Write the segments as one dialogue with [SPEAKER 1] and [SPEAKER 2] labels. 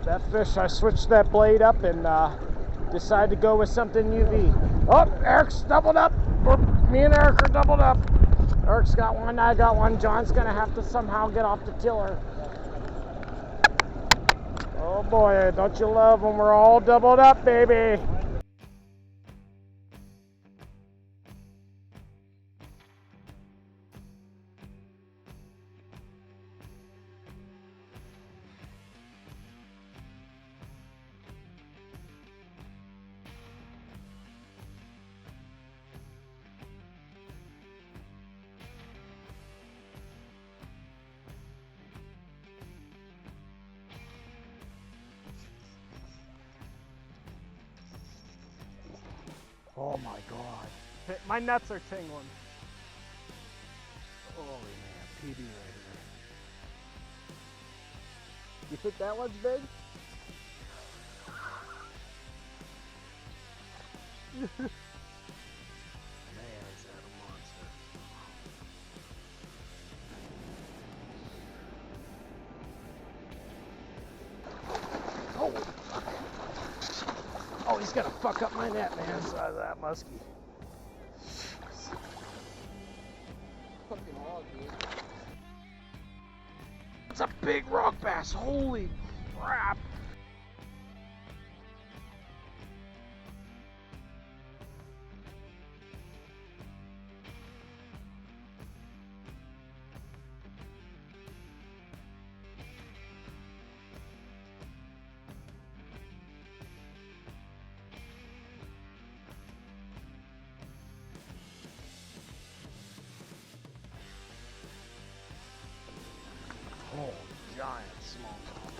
[SPEAKER 1] that fish, I switched that blade up and decided to go with something UV. Oh, Eric's doubled up. Me and Eric are doubled up. Eric's got one, I got one. John's gonna have to somehow get off the tiller. Oh boy, don't you love when we're all doubled up, baby? Oh my God. My nuts are tingling. Holy man, PB right here. You think that one's big? Man, is that a monster. Holy fuck. Oh, he's gonna fuck up my net, man. So that muskie.
[SPEAKER 2] Fucking hog, dude.
[SPEAKER 1] It's a big rock bass. Holy crap. Oh, giant smallmouth.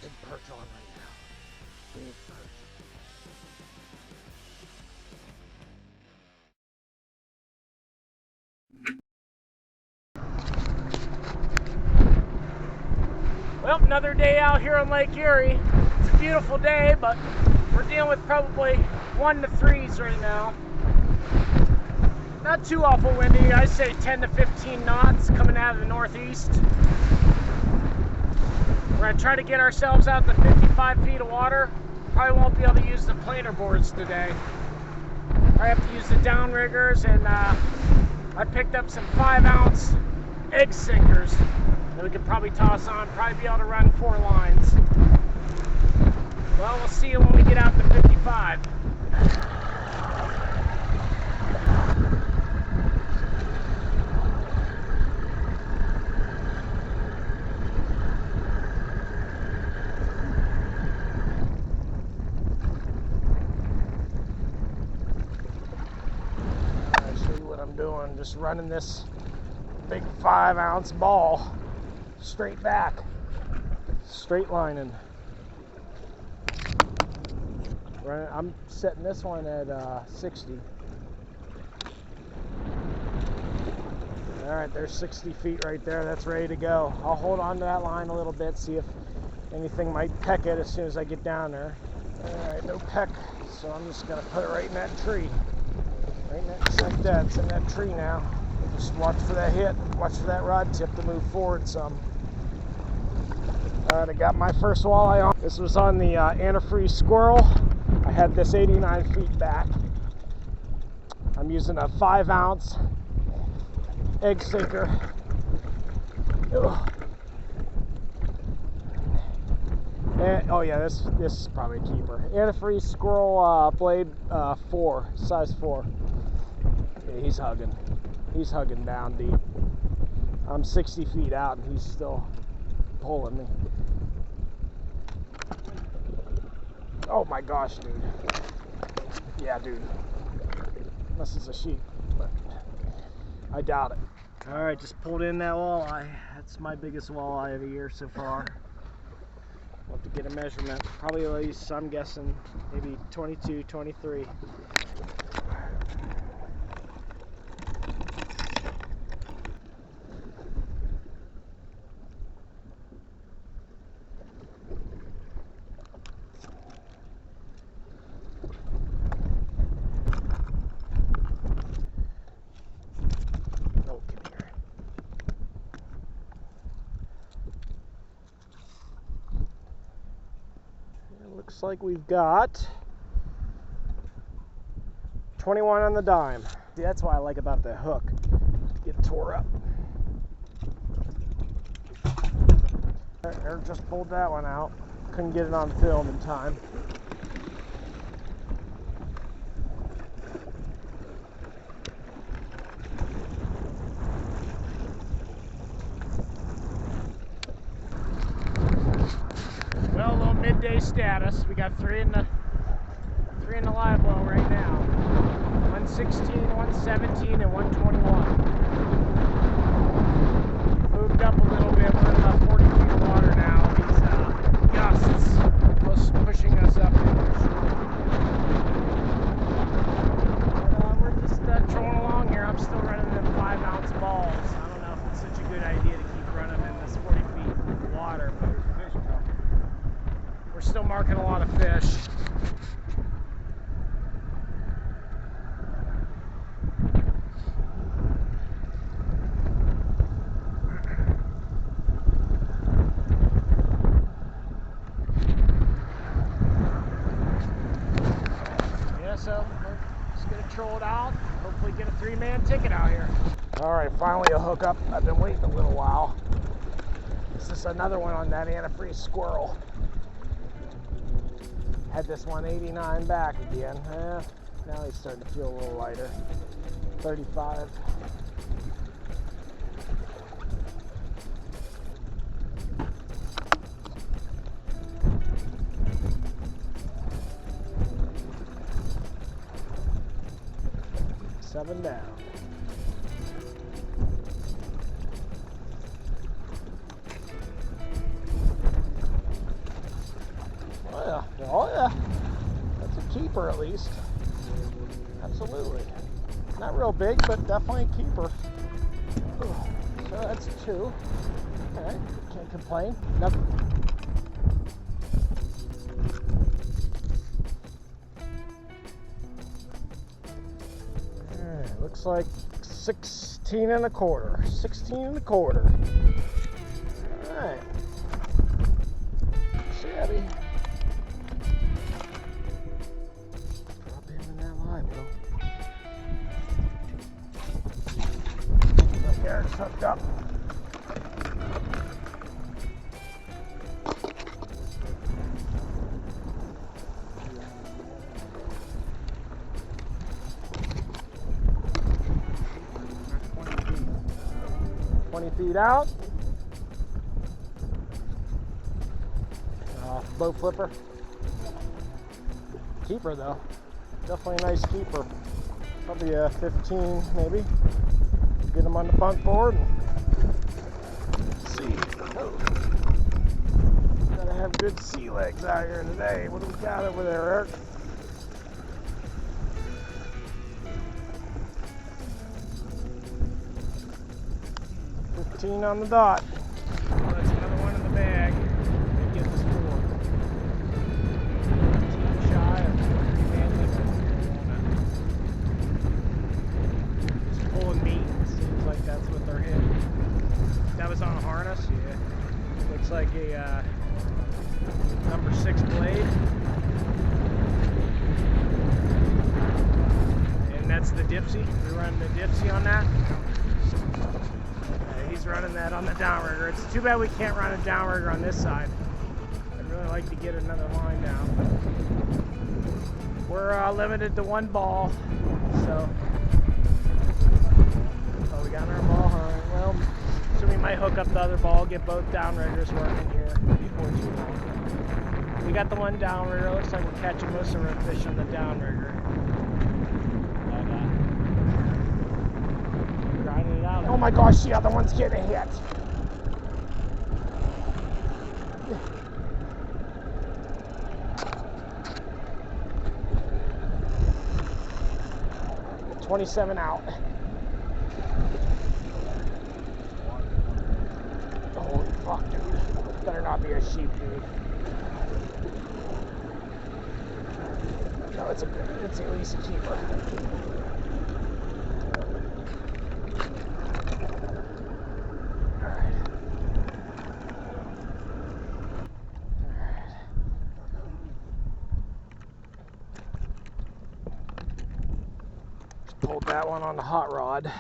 [SPEAKER 1] Big perch on right now. Big perch. Well, another day out here on Lake Erie. It's a beautiful day, but we're dealing with probably 1 to 3s right now. Not too awful windy. I say 10 to 15 knots coming out of the northeast. We're going to try to get ourselves out to 55 feet of water. Probably won't be able to use the planer boards today. I have to use the downriggers, and I picked up some 5-ounce egg sinkers that we could probably toss on. Probably be able to run 4 lines. Well, we'll see you when we get out to 55. I'll show you what I'm doing. Just running this big 5-ounce ball straight back. Straight lining. I'm setting this one at 60. All right, there's 60 feet right there. That's ready to go. I'll hold on to that line a little bit, see if anything might peck it as soon as I get down there. All right, no peck, so I'm just gonna put it right in that tree. Right in that, just like that. It's in that tree now. Just watch for that hit. Watch for that rod tip to move forward some. All right, I got my first walleye on. This was on the antifreeze squirrel. I had this 89 feet back. I'm using a 5-ounce egg sinker. And, oh yeah, this is probably a keeper. Antifreeze squirrel blade 4, size 4. Yeah, he's hugging. He's hugging down deep. I'm 60 feet out and he's still pulling me. Oh my gosh, dude. Yeah, dude. Unless it's a sheep, but I doubt it. Alright, just pulled in that walleye. That's my biggest walleye of the year so far. I'll have to get a measurement. Probably at least, I'm guessing, maybe 22, 23. looks like we've got 21 on the dime. See, that's what I like about the hook. Get tore up. Eric just pulled that one out. Couldn't get it on film in time. Well, a little midday status. We got three in the live well right now. 116, 117, and 121. Moved up a little bit. We're in about 40 feet of water now. These gusts pushing us up into the shore. But we're just trolling along here. I'm still running them 5-ounce balls. I don't know if it's such a good idea to keep running in this 40 feet of water, but we're still marking a lot of fish. So we're just gonna troll it out, hopefully get a 3-man ticket out here. All right, finally a hookup. I've been waiting a little while. This is another one on that antifreeze squirrel. Had this 189 back again. Now he's starting to feel a little lighter. 35. Seven down. Oh yeah, that's a keeper at least. Absolutely. Not real big, but definitely a keeper. So that's 2. Okay, can't complain. Nothing. Looks like 16 and a quarter. 16 and a quarter. All right. Shabby. Drop him in that live, Will. Look, Eric's hooked up. Feet out. Boat flipper. Keeper though. Definitely a nice keeper. Probably a 15 maybe. Get him on the bunt board and see. Oh. Gotta have good sea legs out here today. What do we got over there, Eric? On the dot. Well, that's another one in the bag. They get the score. 15 shy of 3-man limit. Just pulling meat. Seems like that's what they're hitting. That was on a harness. Yeah. Looks like a number 6 blade. And that's the dipsy. We're running the dipsy on that. He's running that on the downrigger. It's too bad we can't run a downrigger on this side. I'd really like to get another line down. We're limited to 1 ball, so. Oh, we got our ball hung. Well, so we might hook up the other ball, get both downriggers working here before too long. We got the one downrigger. Looks like we're catching most of our fish on the downrigger. Oh my gosh, the other one's getting hit. $27 out. Holy fuck, dude. Better not be a sheep, dude. No, it's at least a keeper. Pulled that one on the hot rod.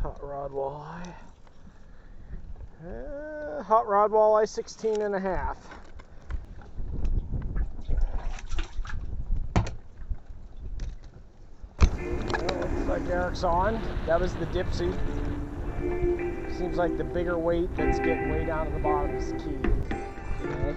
[SPEAKER 1] Hot rod walleye. Hot rod walleye 16 and a half. Well, looks like Eric's on. That was the dipsy. Seems like the bigger weight that's getting way down to the bottom is the key. Okay.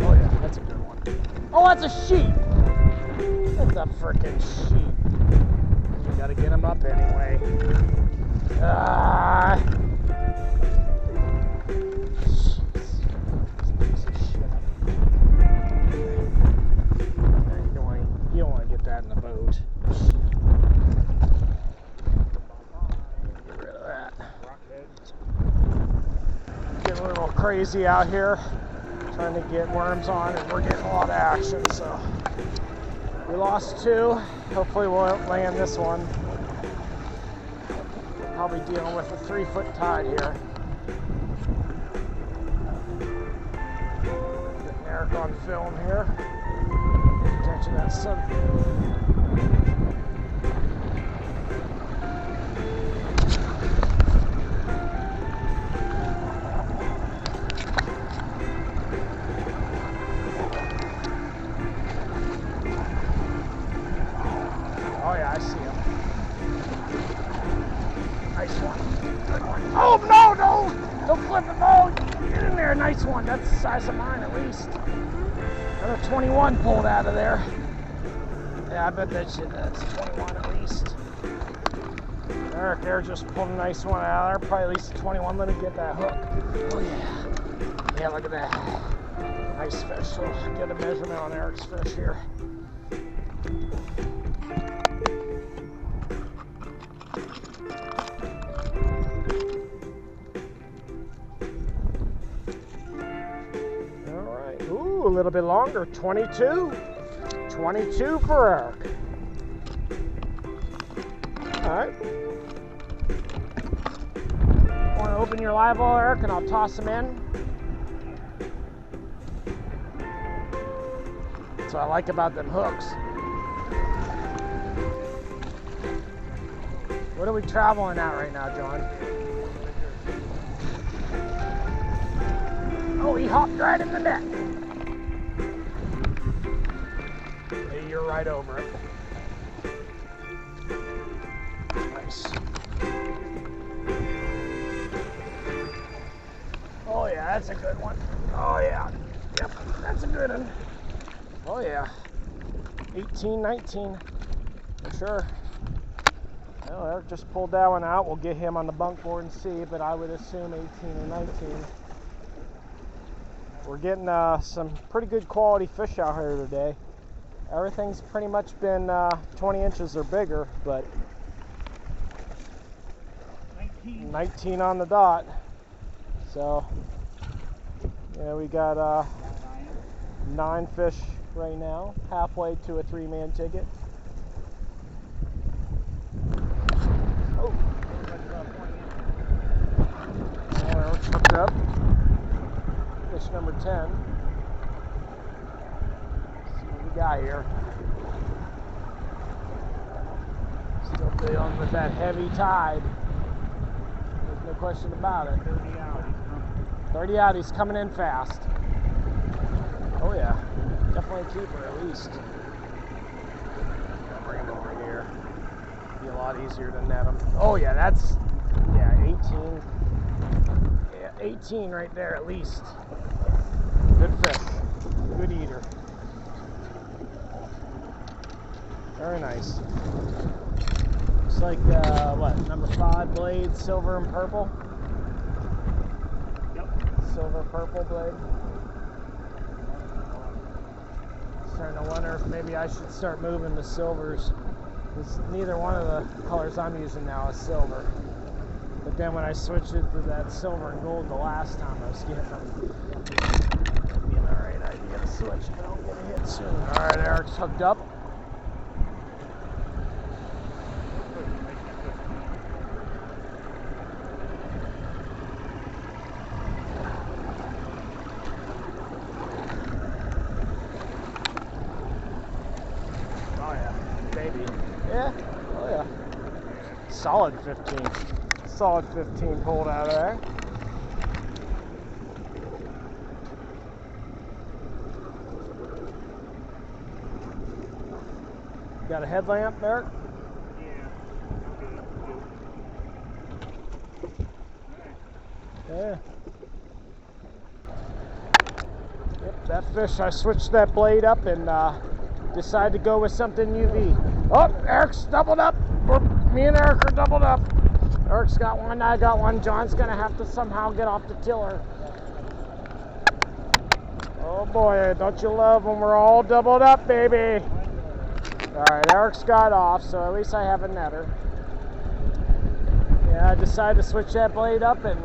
[SPEAKER 1] Oh yeah, that's a good one. Oh, that's a sheep! That's a frickin' sheep. We gotta get him up anyway. Ah! You don't want to get that in the boat. Get rid of that. Getting a little crazy out here, trying to get worms on, and we're getting a lot of action. So we lost 2. Hopefully we'll land this one. Probably dealing with a 3-foot tide here. Getting Eric on film here. Attention to that sun. Oh yeah, I see him. Nice one. Good one. Oh no, no! Don't flip it, oh! Get in there, nice one. That's the size of mine at least. Another 21 pulled out of there. Yeah, I bet that's 21 at least. Eric there just pulled a nice one out of there. Probably at least a 21. Let me get that hook. Oh yeah. Yeah, look at that. Nice fish. So get a measurement on Eric's fish here. A little bit longer, 22. 22 for Eric. All right. Want to open your live well, Eric, and I'll toss them in. That's what I like about them hooks. What are we traveling at right now, John? Oh, he hopped right in the net. You're right over it. Nice. Oh yeah, that's a good one. Oh yeah. Yep, that's a good one. Oh yeah. 18, 19. For sure. Well, Eric just pulled that one out. We'll get him on the bunk board and see, but I would assume 18 or 19. We're getting some pretty good quality fish out here today. Everything's pretty much been 20 inches or bigger, but 19 on the dot. So, yeah, we got 9 fish right now, halfway to a 3-man ticket. Oh, Eric's hooked up. Fish number 10. Got here. Still dealing with that heavy tide. There's no question about it. 30 out, he's coming in fast. Oh yeah, definitely a keeper at least. I'll bring him over here. Be a lot easier to net him. Oh yeah, that's 18. Yeah, 18 right there at least. Good fish. Good eater. Very nice. Looks like, what, number 5 blade, silver and purple? Yep. Silver purple blade. Starting to wonder if maybe I should start moving the silvers. Because neither one of the colors I'm using now is silver. But then when I switched it to that silver and gold the last time, I was getting them. That'd be an alright idea to switch, but I'll get a hit soon. Alright, Eric's hooked up. maybe. Yeah, oh yeah. Solid 15. Solid 15 pulled out of there. Got a headlamp, Eric? Yeah. Yep, that fish, I switched that blade up and decided to go with something UV. Oh, Eric's doubled up. Me and Eric are doubled up. Eric's got one, I got one. John's gonna have to somehow get off the tiller. Oh boy, don't you love when we're all doubled up, baby? Alright, Eric's got off, so at least I have a netter. Yeah, I decided to switch that blade up and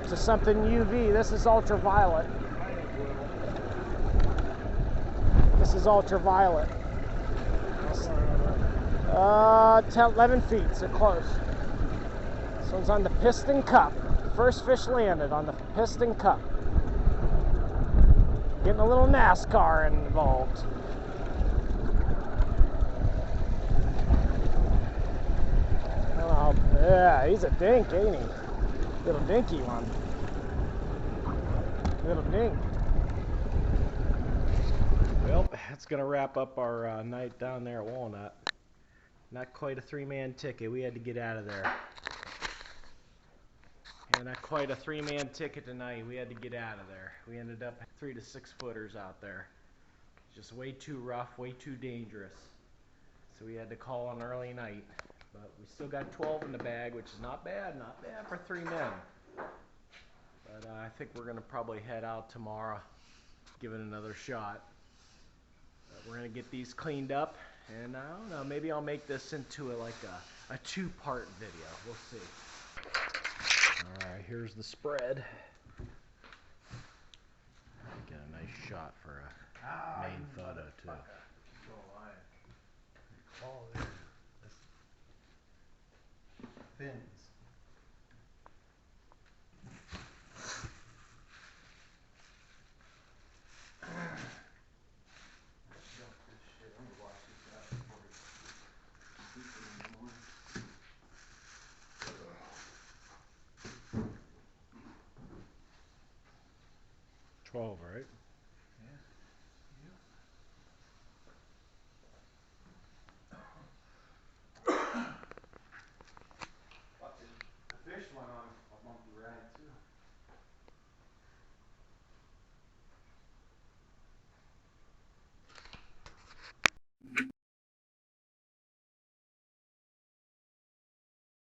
[SPEAKER 1] to something UV. This is ultraviolet. This is ultraviolet. 11 feet, so close. This one's on the Piston Cup. First fish landed on the Piston Cup. Getting a little NASCAR involved. Oh, yeah, he's a dink, ain't he? Little dinky one. Little dink. Well, that's going to wrap up our night down there at Walnut. Not quite a 3-man ticket. We had to get out of there. And not quite a 3-man ticket tonight. We had to get out of there. We ended up 3 to 6 footers out there. Just way too rough, way too dangerous. So we had to call an early night. But we still got 12 in the bag, which is not bad for 3 men. But I think we're going to probably head out tomorrow, give it another shot. But we're going to get these cleaned up, and I don't know, maybe I'll make this into a 2-part video. We'll see. Alright, here's the spread. Get a nice shot for a main photo, too.
[SPEAKER 3] Oh, fins.
[SPEAKER 1] $12, right?